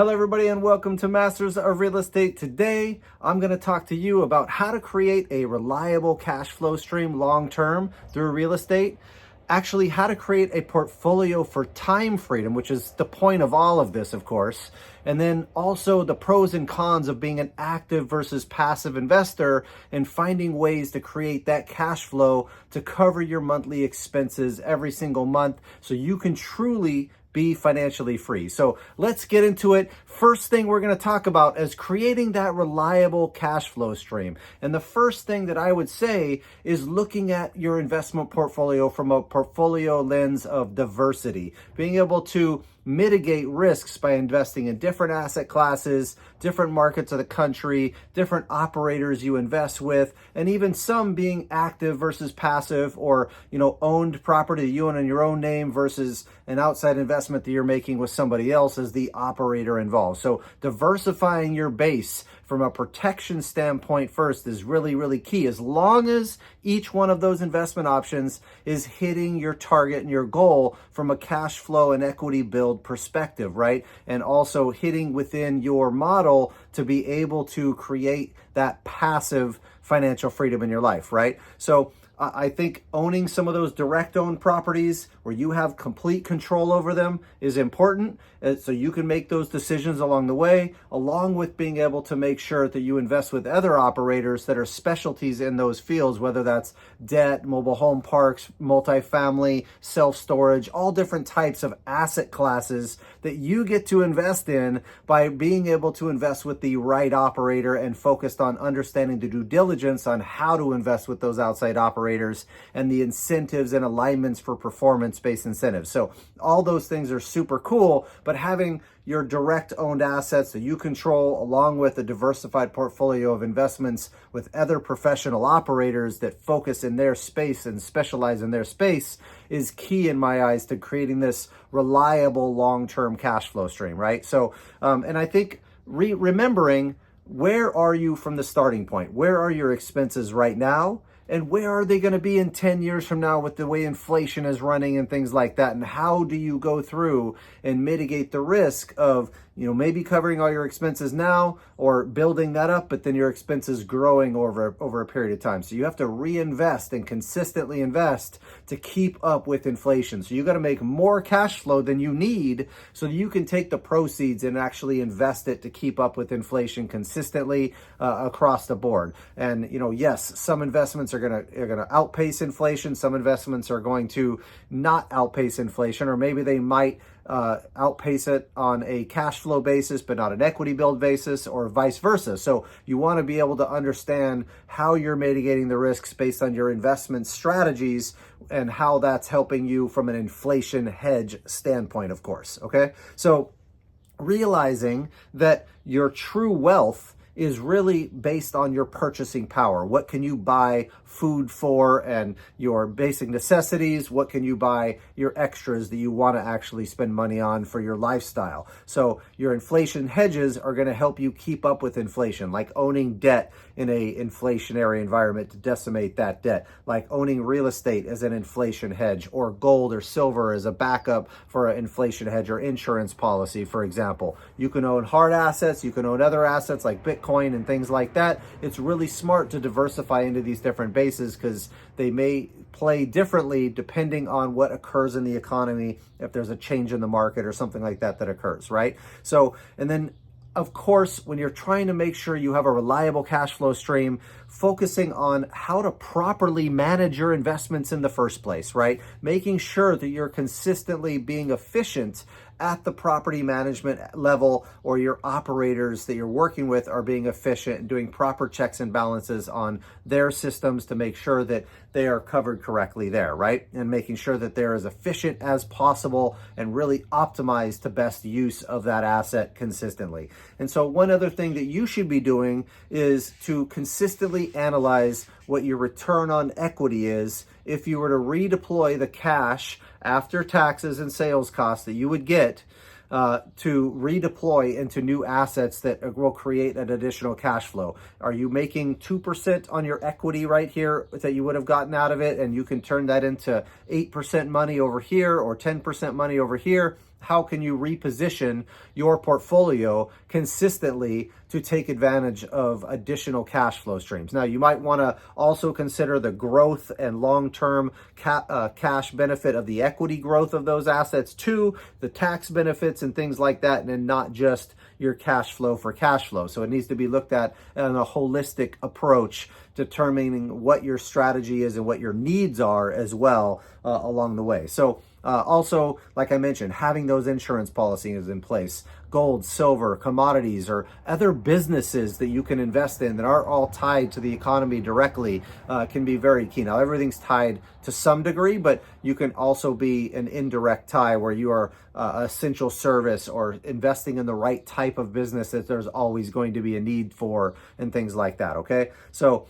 Hello everybody and welcome to Masters of Real Estate. Today, I'm going to talk to you about how to create a reliable cash flow stream long-term through real estate. Actually, how to create a portfolio for time freedom, which is the point of all of this, of course. And then also the pros and cons of being an active versus passive investor and finding ways to create that cash flow to cover your monthly expenses every single month so you can truly be financially free. So let's get into it. First thing we're going to talk about is creating that reliable cash flow stream. And the first thing that I would say is looking at your investment portfolio from a portfolio lens of diversity, being able to mitigate risks by investing in different asset classes, different markets of the country, different operators you invest with, and even some being active versus passive, or owned property that you own in your own name versus an outside investment that you're making with somebody else as the operator involved. So diversifying your base from a protection standpoint first is really, really key. As long as each one of those investment options is hitting your target and your goal from a cash flow and equity build perspective, right? And also hitting within your model to be able to create that passive financial freedom in your life, right? So I think owning some of those direct owned properties where you have complete control over them is important, so you can make those decisions along the way, along with being able to make sure that you invest with other operators that are specialties in those fields, whether that's debt, mobile home parks, multifamily, self-storage, all different types of asset classes that you get to invest in by being able to invest with the right operator and focused on understanding the due diligence on how to invest with those outside operators and the incentives and alignments for performance-based incentives. So all those things are super cool, but having your direct owned assets that you control along with a diversified portfolio of investments with other professional operators that focus in their space and specialize in their space is key in my eyes to creating this reliable long-term cash flow stream, right? So, and I think remembering, where are you from the starting point? Where are your expenses right now? And where are they going to be in 10 years from now with the way inflation is running and things like that? And how do you go through and mitigate the risk of, maybe covering all your expenses now or building that up, but then your expenses growing over a period of time. So you have to reinvest and consistently invest to keep up with inflation. So you got to make more cash flow than you need so that you can take the proceeds and actually invest it to keep up with inflation consistently across the board. And, yes, some investments are going to outpace inflation. Some investments are going to not outpace inflation, or maybe they might outpace it on a cash flow basis, but not an equity build basis, or vice versa. So you want to be able to understand how you're mitigating the risks based on your investment strategies and how that's helping you from an inflation hedge standpoint, of course. Okay. So realizing that your true wealth is really based on your purchasing power. What can you buy food for and your basic necessities? What can you buy your extras that you want to actually spend money on for your lifestyle? So your inflation hedges are going to help you keep up with inflation, like owning debt in a inflationary environment to decimate that debt, like owning real estate as an inflation hedge, or gold or silver as a backup for an inflation hedge, or insurance policy, for example. You can own hard assets, you can own other assets like Bitcoin and things like that. It's really smart to diversify into these different bases because they may play differently depending on what occurs in the economy, if there's a change in the market or something like that occurs, right? So, and then of course, when you're trying to make sure you have a reliable cash flow stream, focusing on how to properly manage your investments in the first place, right? Making sure that you're consistently being efficient at the property management level, or your operators that you're working with are being efficient and doing proper checks and balances on their systems to make sure that they are covered correctly there, right? And making sure that they're as efficient as possible and really optimize to best use of that asset consistently. And so one other thing that you should be doing is to consistently analyze what your return on equity is if you were to redeploy the cash after taxes and sales costs that you would get to redeploy into new assets that will create an additional cash flow. Are you making 2% on your equity right here that you would have gotten out of it, and you can turn that into 8% money over here or 10% money over here? how can you reposition your portfolio consistently to take advantage of additional cash flow streams. Now, you might want to also consider the growth and long-term cash benefit of the equity growth of those assets too, the tax benefits and things like that, and then not just your cash flow for cash flow. So it needs to be looked at in a holistic approach, determining what your strategy is and what your needs are as well along the way. So also, like I mentioned, having those insurance policies in place, gold, silver, commodities, or other businesses that you can invest in that aren't all tied to the economy directly can be very key. Now, everything's tied to some degree, but you can also be an indirect tie where you are essential service or investing in the right type of business that there's always going to be a need for and things like that, okay? So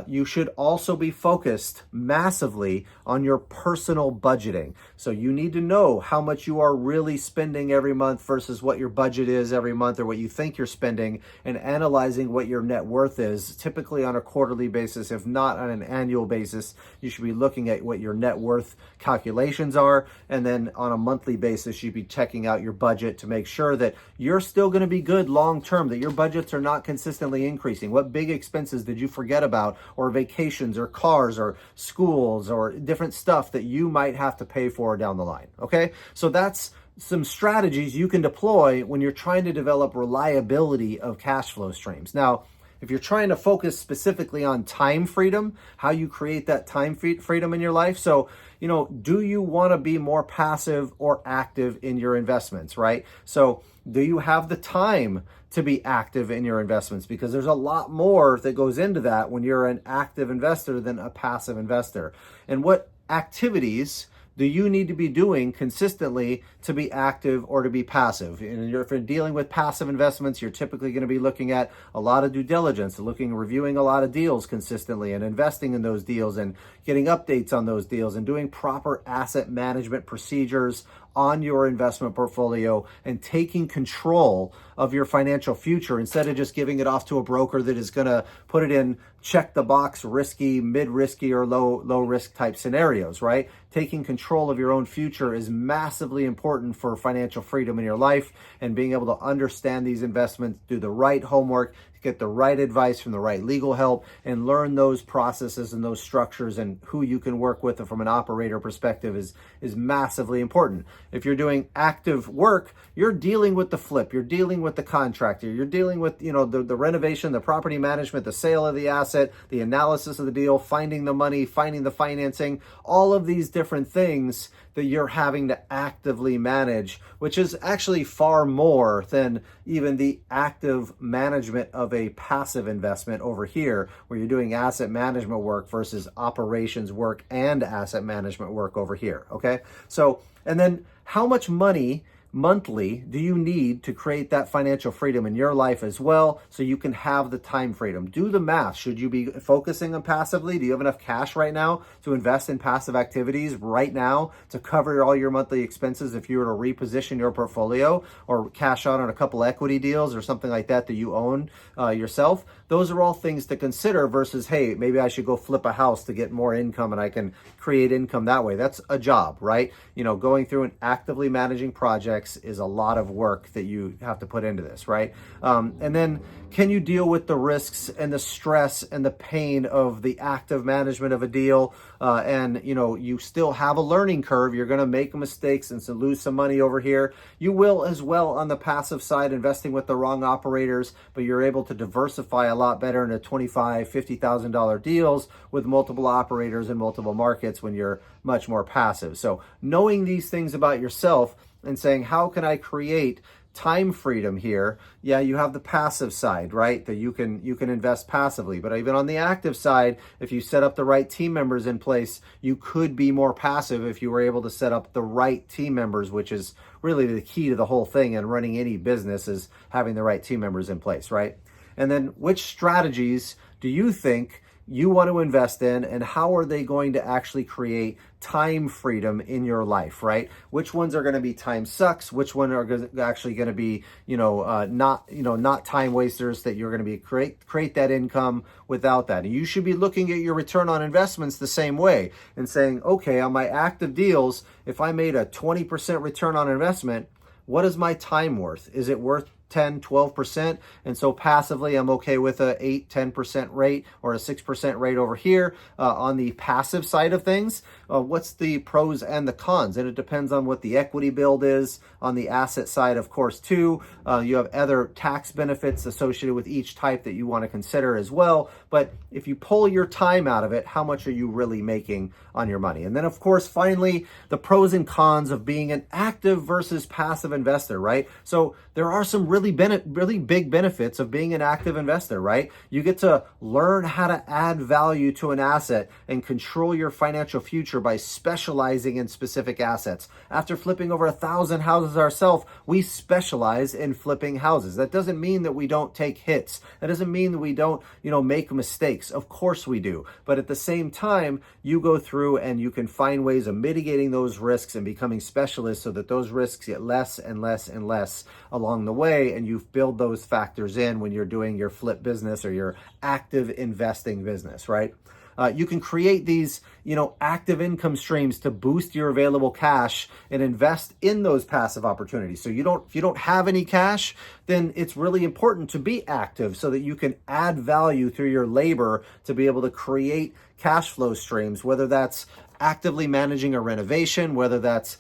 you should also be focused massively on your personal budgeting. So you need to know how much you are really spending every month versus what your budget is every month or what you think you're spending, and analyzing what your net worth is, typically on a quarterly basis, if not on an annual basis. You should be looking at what your net worth calculations are, and then on a monthly basis, you'd be checking out your budget to make sure that you're still going to be good long term, that your budgets are not consistently increasing. What big expenses did you forget about, or vacations or cars or schools or different stuff that you might have to pay for down the line, okay? So that's some strategies you can deploy when you're trying to develop reliability of cash flow streams. Now, if you're trying to focus specifically on time freedom, how you create that time freedom in your life. So, do you want to be more passive or active in your investments, right? So do you have the time to be active in your investments? Because there's a lot more that goes into that when you're an active investor than a passive investor. And what activities do you need to be doing consistently to be active or to be passive? And if you're dealing with passive investments, you're typically going to be looking at a lot of due diligence, reviewing a lot of deals consistently and investing in those deals and getting updates on those deals and doing proper asset management procedures on your investment portfolio and taking control of your financial future instead of just giving it off to a broker that is going to put it in check the box risky, mid-risky, or low risk type scenarios, right? Taking control of your own future is massively important for financial freedom in your life, and being able to understand these investments, do the right homework, get the right advice from the right legal help, and learn those processes and those structures and who you can work with from an operator perspective is massively important. If you're doing active work, you're dealing with the flip, you're dealing with the contractor, you're dealing with the renovation, the property management, the sale of the asset, the analysis of the deal, finding the money, finding the financing, all of these different things that you're having to actively manage, which is actually far more than even the active management of a passive investment over here, where you're doing asset management work versus operations work and asset management work over here, okay? So, and then how much money monthly do you need to create that financial freedom in your life as well, so you can have the time freedom? Do the math. Should you be focusing on passively? Do you have enough cash right now to invest in passive activities right now to cover all your monthly expenses if you were to reposition your portfolio or cash out on a couple equity deals or something like that you own yourself? Those are all things to consider versus, hey, maybe I should go flip a house to get more income and I can create income that way. That's a job, right? Going through and actively managing projects is a lot of work that you have to put into this, right? And then can you deal with the risks and the stress and the pain of the active management of a deal? And you still have a learning curve. You're going to make mistakes and lose some money over here. You will as well on the passive side, investing with the wrong operators, but you're able to diversify a lot better into $25,000, $50,000 deals with multiple operators in multiple markets when you're much more passive. So knowing these things about yourself and saying, how can I create time freedom here? Yeah, you have the passive side, right? That you can invest passively. But even on the active side, if you set up the right team members in place, you could be more passive if you were able to set up the right team members, which is really the key to the whole thing. And running any business is having the right team members in place, right? And then which strategies do you think you want to invest in, and how are they going to actually create time freedom in your life, right? Which ones are going to be time sucks? Which one are actually going to be, not time wasters that you're going to be create that income without that? And you should be looking at your return on investments the same way and saying, okay, on my active deals, if I made a 20% return on investment, what is my time worth? Is it worth 10, 12%? And so passively, I'm okay with a 8, 10% rate or a 6% rate over here. On the passive side of things, what's the pros and the cons? And it depends on what the equity build is. On the asset side, of course, too, you have other tax benefits associated with each type that you want to consider as well. But if you pull your time out of it, how much are you really making on your money? And then, of course, finally, the pros and cons of being an active versus passive investor, right? So there are some really big benefits of being an active investor, right? You get to learn how to add value to an asset and control your financial future by specializing in specific assets. After flipping over 1,000 houses ourselves, we specialize in flipping houses. That doesn't mean that we don't take hits. That doesn't mean that we don't, make mistakes. Of course we do. But at the same time, you go through and you can find ways of mitigating those risks and becoming specialists so that those risks get less and less and less along the way, and you build those factors in when you're doing your flip business or your active investing business, right? You can create these, active income streams to boost your available cash and invest in those passive opportunities. So if you don't have any cash, then it's really important to be active so that you can add value through your labor to be able to create cash flow streams, whether that's actively managing a renovation, whether that's,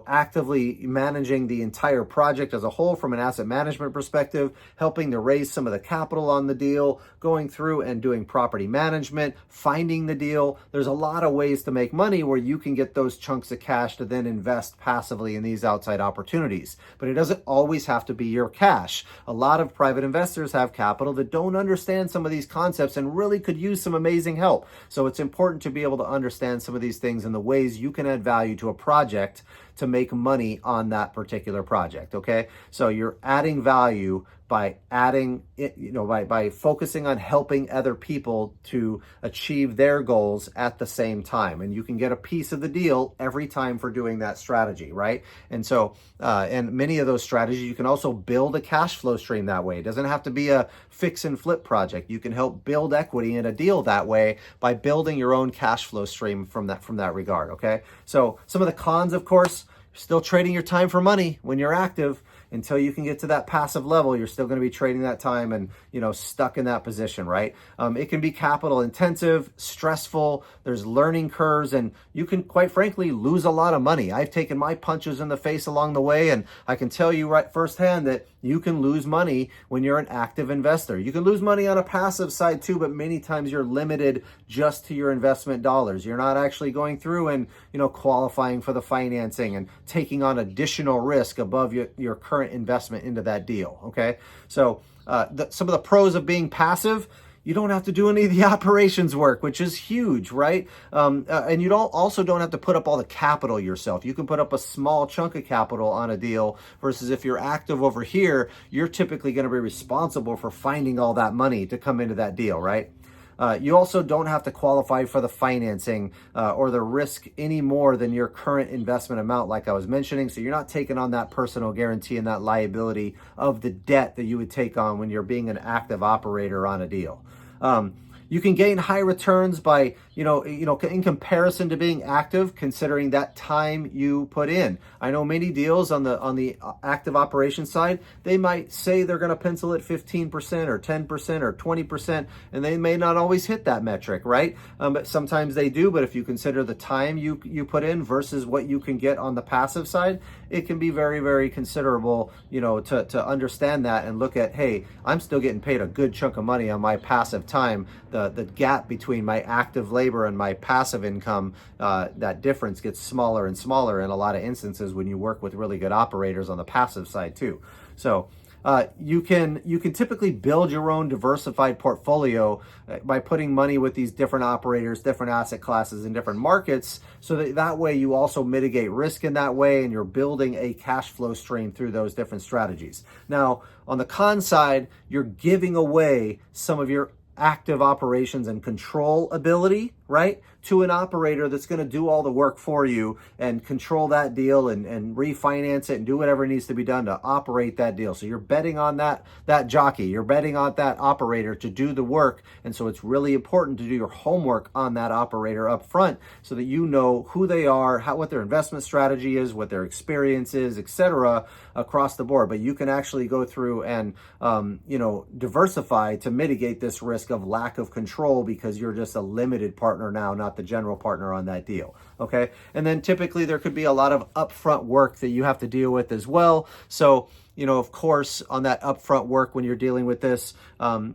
actively managing the entire project as a whole from an asset management perspective, helping to raise some of the capital on the deal, going through and doing property management, finding the deal. There's a lot of ways to make money where you can get those chunks of cash to then invest passively in these outside opportunities. But it doesn't always have to be your cash. A lot of private investors have capital that don't understand some of these concepts and really could use some amazing help. So it's important to be able to understand some of these things and the ways you can add value to a project to make money on that particular project, okay? So you're adding value by by focusing on helping other people to achieve their goals at the same time. And you can get a piece of the deal every time for doing that strategy, right? And so, and many of those strategies, you can also build a cash flow stream that way. It doesn't have to be a fix and flip project. You can help build equity in a deal that way by building your own cash flow stream from that regard, okay? So some of the cons, of course, still trading your time for money when you're active. Until you can get to that passive level, you're still going to be trading that time and, stuck in that position, right? It can be capital intensive, stressful, there's learning curves, and you can, quite frankly, lose a lot of money. I've taken my punches in the face along the way, and I can tell you right firsthand that you can lose money when you're an active investor. You can lose money on a passive side too, but many times you're limited just to your investment dollars. You're not actually going through and, qualifying for the financing and taking on additional risk above your current investment into that deal, okay? So some of the pros of being passive: you don't have to do any of the operations work, which is huge, right? And you don't have to put up all the capital yourself. You can put up a small chunk of capital on a deal versus if you're active over here, you're typically going to be responsible for finding all that money to come into that deal, right? You also don't have to qualify for the financing or the risk any more than your current investment amount, like I was mentioning. So you're not taking on that personal guarantee and that liability of the debt that you would take on when you're being an active operator on a deal. You can gain high returns by, in comparison to being active, considering that time you put in. I know many deals on the active operations side, they might say they're going to pencil at 15% or 10% or 20%, and they may not always hit that metric, right? But sometimes they do. But if you consider the time you put in versus what you can get on the passive side, it can be very, very considerable, to understand that and look at, hey, I'm still getting paid a good chunk of money on my passive time. The gap between my active labor and my passive income, that difference gets smaller and smaller in a lot of instances when you work with really good operators on the passive side too. So you can typically build your own diversified portfolio by putting money with these different operators, different asset classes, and different markets, so that way you also mitigate risk in that way, and you're building a cash flow stream through those different strategies. Now, on the con side, you're giving away some of your active operations and control ability, right, to an operator that's going to do all the work for you and control that deal and refinance it and do whatever needs to be done to operate that deal. So you're betting on that jockey, you're betting on that operator to do the work. And so it's really important to do your homework on that operator up front so that you know who they are, what their investment strategy is, what their experience is, etc., across the board. But you can actually go through and diversify to mitigate this risk of lack of control because you're just a limited partner now, not the general partner on that deal. Okay. And then typically there could be a lot of upfront work that you have to deal with as well. So, of course, on that upfront work, when you're dealing with this,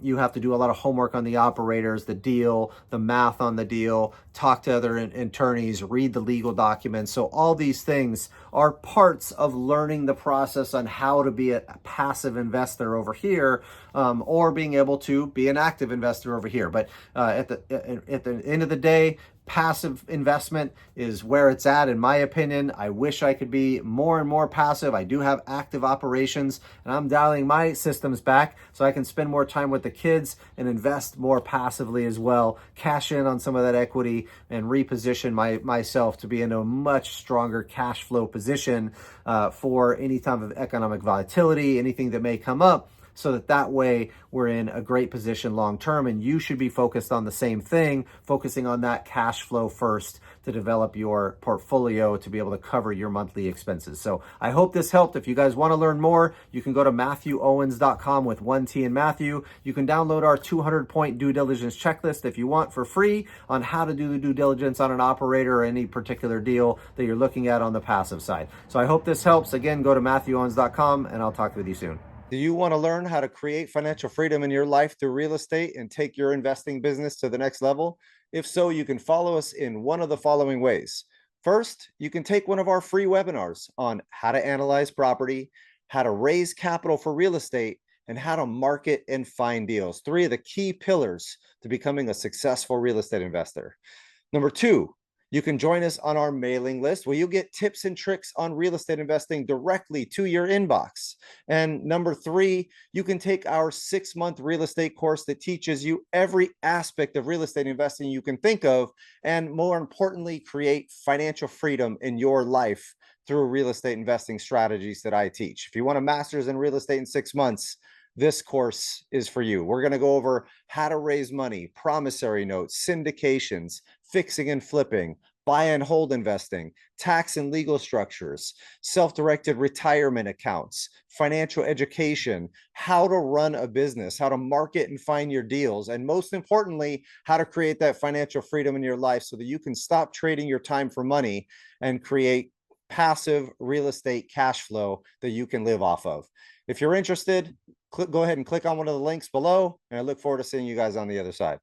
you have to do a lot of homework on the operators, the deal, the math on the deal, talk to other attorneys, read the legal documents. So all these things are parts of learning the process on how to be a passive investor over here, or being able to be an active investor over here. But at the end of the day, passive investment is where it's at, in my opinion. I wish I could be more and more passive. I do have active operations, and I'm dialing my systems back so I can spend more time with the kids and invest more passively as well, cash in on some of that equity and reposition myself to be in a much stronger cash flow position for any time of economic volatility, anything that may come up, so that way we're in a great position long term. And you should be focused on the same thing, focusing on that cash flow first to develop your portfolio to be able to cover your monthly expenses. So I hope this helped. If you guys want to learn more, you can go to MathewOwens.com with 1T in Matthew. You can download our 200-point due diligence checklist if you want for free on how to do the due diligence on an operator or any particular deal that you're looking at on the passive side. So I hope this helps. Again, go to MathewOwens.com and I'll talk with you soon. Do you want to learn how to create financial freedom in your life through real estate and take your investing business to the next level? If so, you can follow us in one of the following ways. First, you can take one of our free webinars on how to analyze property, how to raise capital for real estate, and how to market and find deals. 3 of the key pillars to becoming a successful real estate investor. Number 2, you can join us on our mailing list where you'll get tips and tricks on real estate investing directly to your inbox. And number 3, you can take our 6-month real estate course that teaches you every aspect of real estate investing you can think of, and more importantly, create financial freedom in your life through real estate investing strategies that I teach. If you want a master's in real estate in 6 months, this course is for you. We're going to go over how to raise money, promissory notes, syndications, fixing and flipping, buy and hold investing, tax and legal structures, self-directed retirement accounts, financial education, how to run a business, how to market and find your deals, and most importantly, how to create that financial freedom in your life so that you can stop trading your time for money and create passive real estate cash flow that you can live off of. If you're interested, go ahead and click on one of the links below, and I look forward to seeing you guys on the other side.